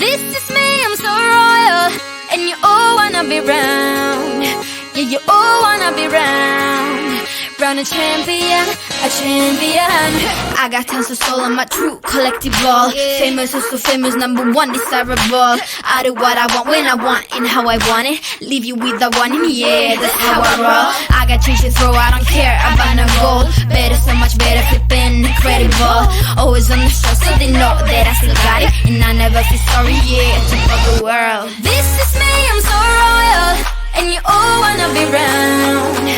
This is me, I'm so royal, and you all wanna be round. Yeah, you all wanna be round. Round a champion, a champion. I got tons of soul on my true collectible. Famous, so famous, number one, desirable. I do what I want, when I want, and how I want it. Leave you with the one, and yeah, that's how I roll. I got change to throw, I don't care about no gold. Better, so much better, flipping incredible. Always on the show, so they know that I still got it. And I never feel sorry, yeah, to fuck the world. This is me, I'm so royal, and you all wanna be round.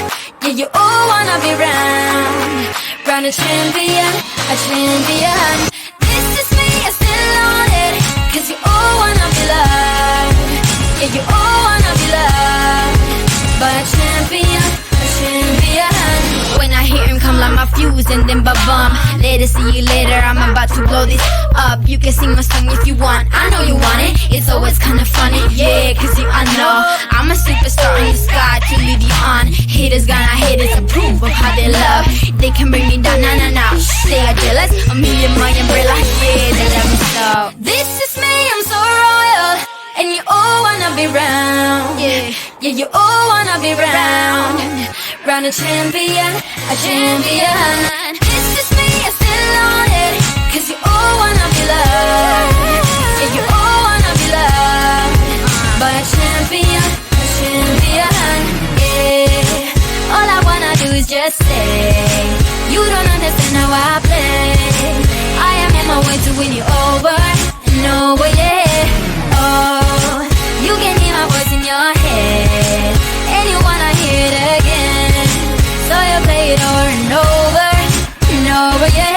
Yeah, you all wanna be round. Round a champion, a champion. This is me, I still on it, cause you all wanna be loved. Yeah, you all wanna be loved by a champion, a champion. When I hear him come like my fuse and then ba-bum. Later, see you later, I'm about to blow this up. You can sing my song if you want, I know you want it. It's always kinda funny, yeah, cause I know I'm a superstar in the sky to lead you on. Haters gonna hate us, approve of how they love. They can bring me down, nah, nah, nah. They are jealous, a million my umbrella, yeah, they love me so. This is me, I'm so royal, and you all wanna be round. Yeah, yeah, you all wanna be round. Round a champion, a champion. This is me, I still on it, cause you all wanna be loved. Yeah, you all wanna be loved by a champion, a champion. Yeah, all I wanna do is just say, you don't understand how I play. I am on my way to win you over and over, yeah. Oh, you can hear my voice in your head, and you wanna hear it again. So you play it over and over and over, yeah.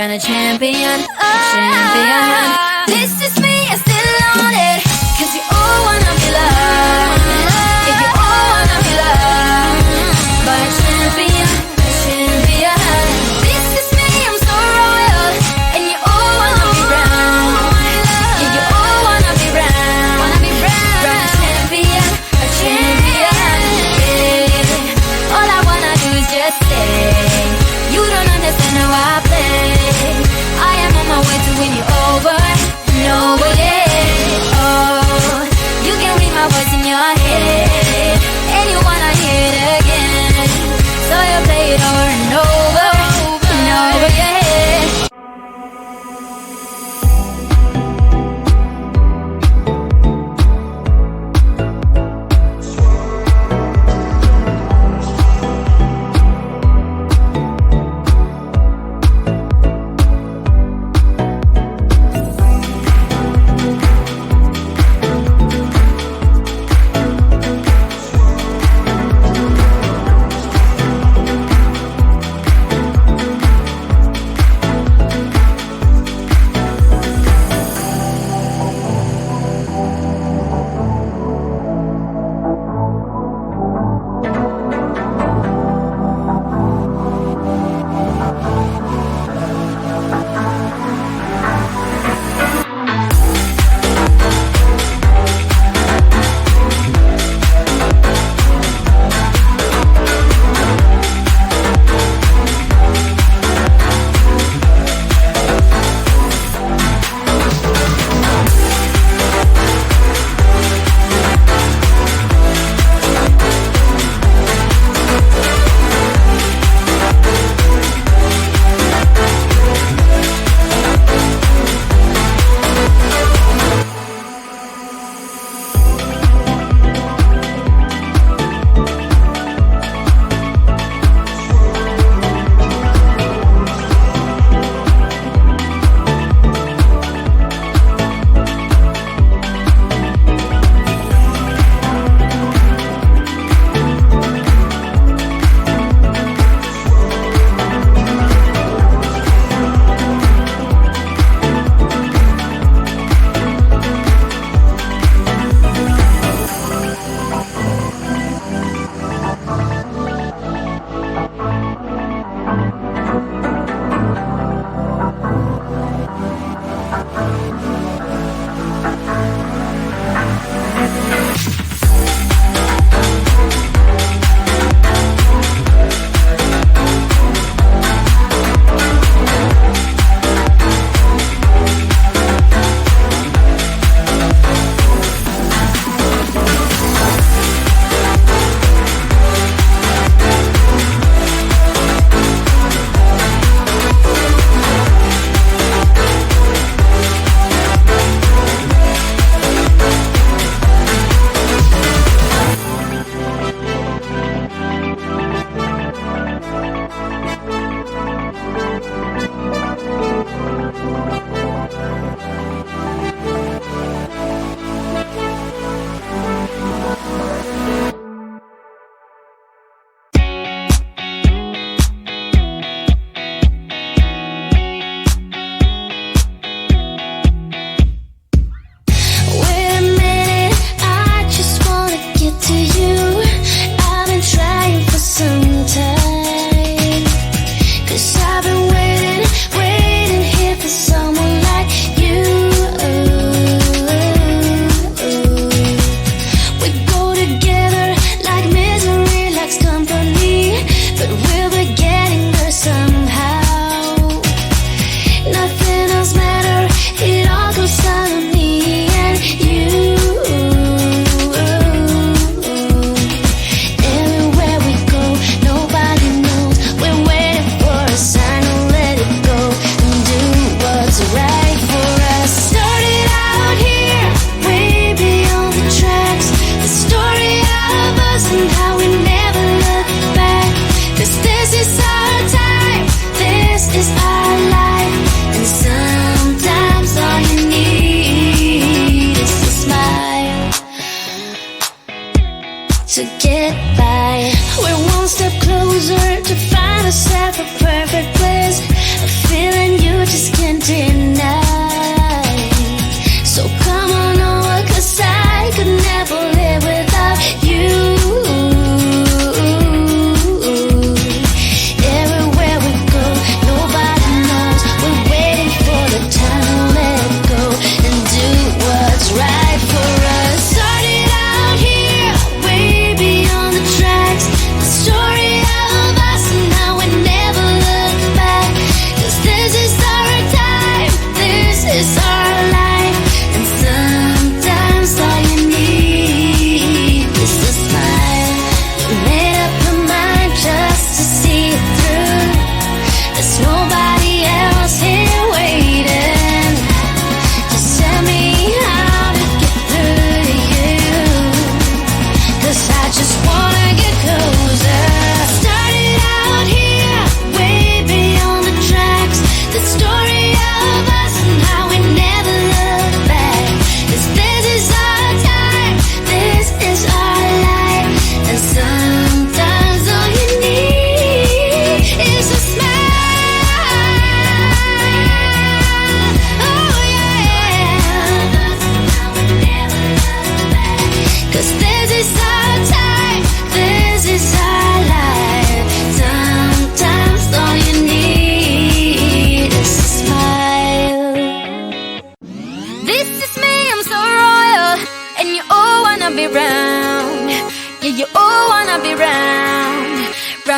A champion, a champion. This is me, I still on it, cause you all wanna be loved. Yeah, you all wanna be loved by a champion, a champion. This is me, I'm so royal, and you all wanna be round. Yeah, you all wanna be round. Round a champion, a champion. Yeah, all I wanna do is just say, you don't understand how I play. I am on my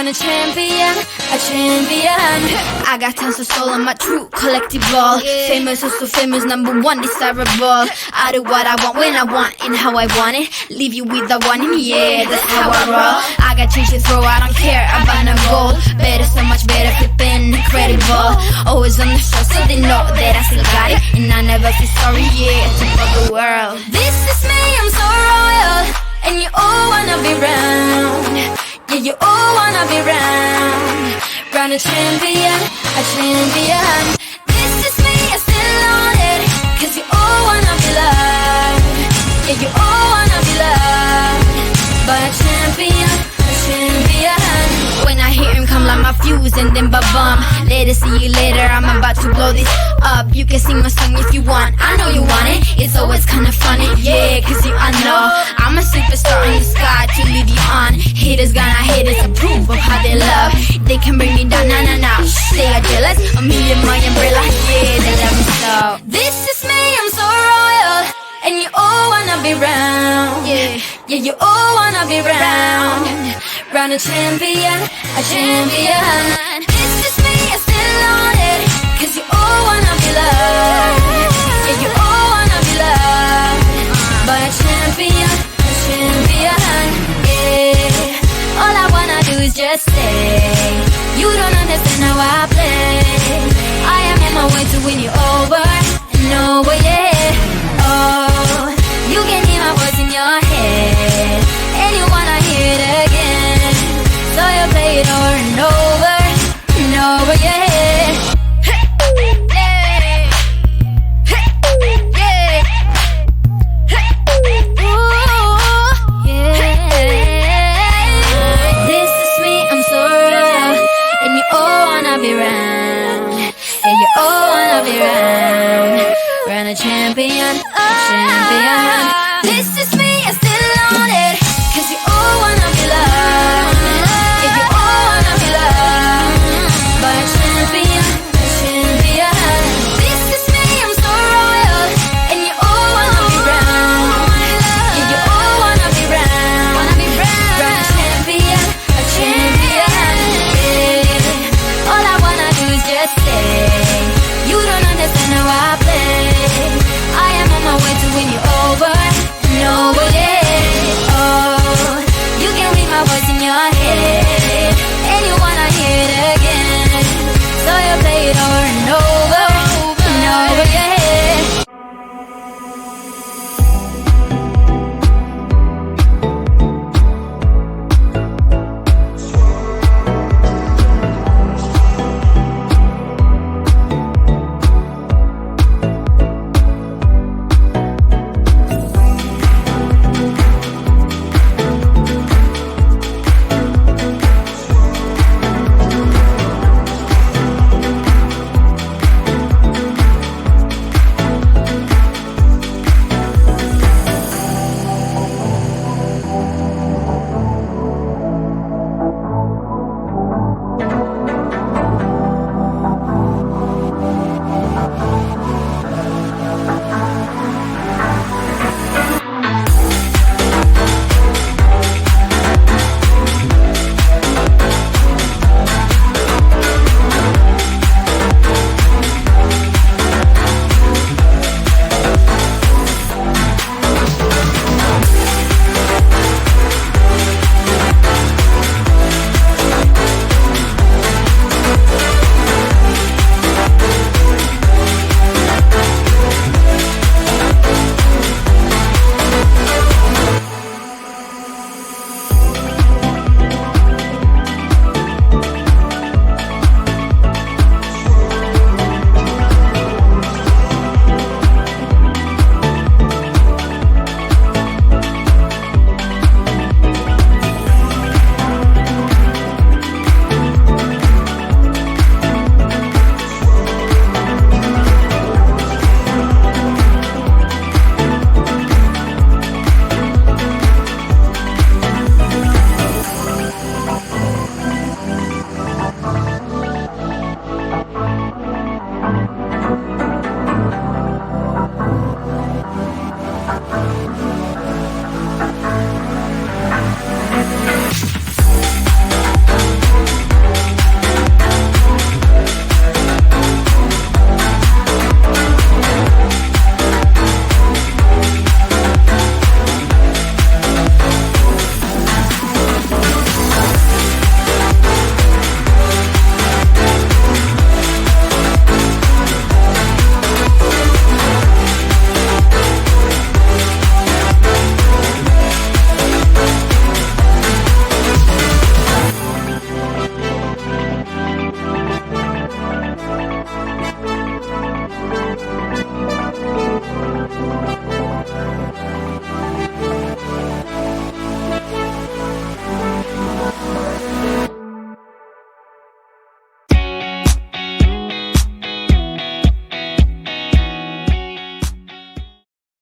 Round a champion, a champion. I got tons of soul on my true collectible. Famous, oh so famous, number one, desirable. I do what I want, when I want, and how I want it. Leave you with the one in, yeah, that's how I roll. I got change to throw, I don't care about no gold. Better, so much better, flipping incredible. Always on the show, so they know that I still got it. And I never feel sorry, yeah, to the world. This is me, I'm so royal. And you all wanna be round. Yeah, you all wanna be round. Round a champion, a champion. This is me, I still on it. Cause you all wanna be loved. Yeah, you all wanna be loved. But a champion, a champion. When I hear him come like my fuse and then ba-bum. Later, see you later, I'm about to blow this up. You can sing my song if you want, I know you want it. It's always kinda funny, yeah, cause I know I'm a superstar in the sky to lead you on. Haters gonna hate us, approve of how they love. They can bring me down, nah, nah, nah. They are jealous, a million my umbrella, yeah, they love me so. This is me, I'm so royal. And you all wanna be round. Yeah, yeah, you all wanna be round. Round a champion, a champion. This is me, I still on it. Cause you all wanna be loved. Yeah, you all wanna be loved. But a champion, yeah. All I wanna do is just say, you don't understand how I play. I am on my way to win you over and over, yeah. Oh, you can hear my voice in your head, and you wanna hear it again. So you play it over and over and over, yeah. Be round, yeah, you all wanna be round. Round a champion,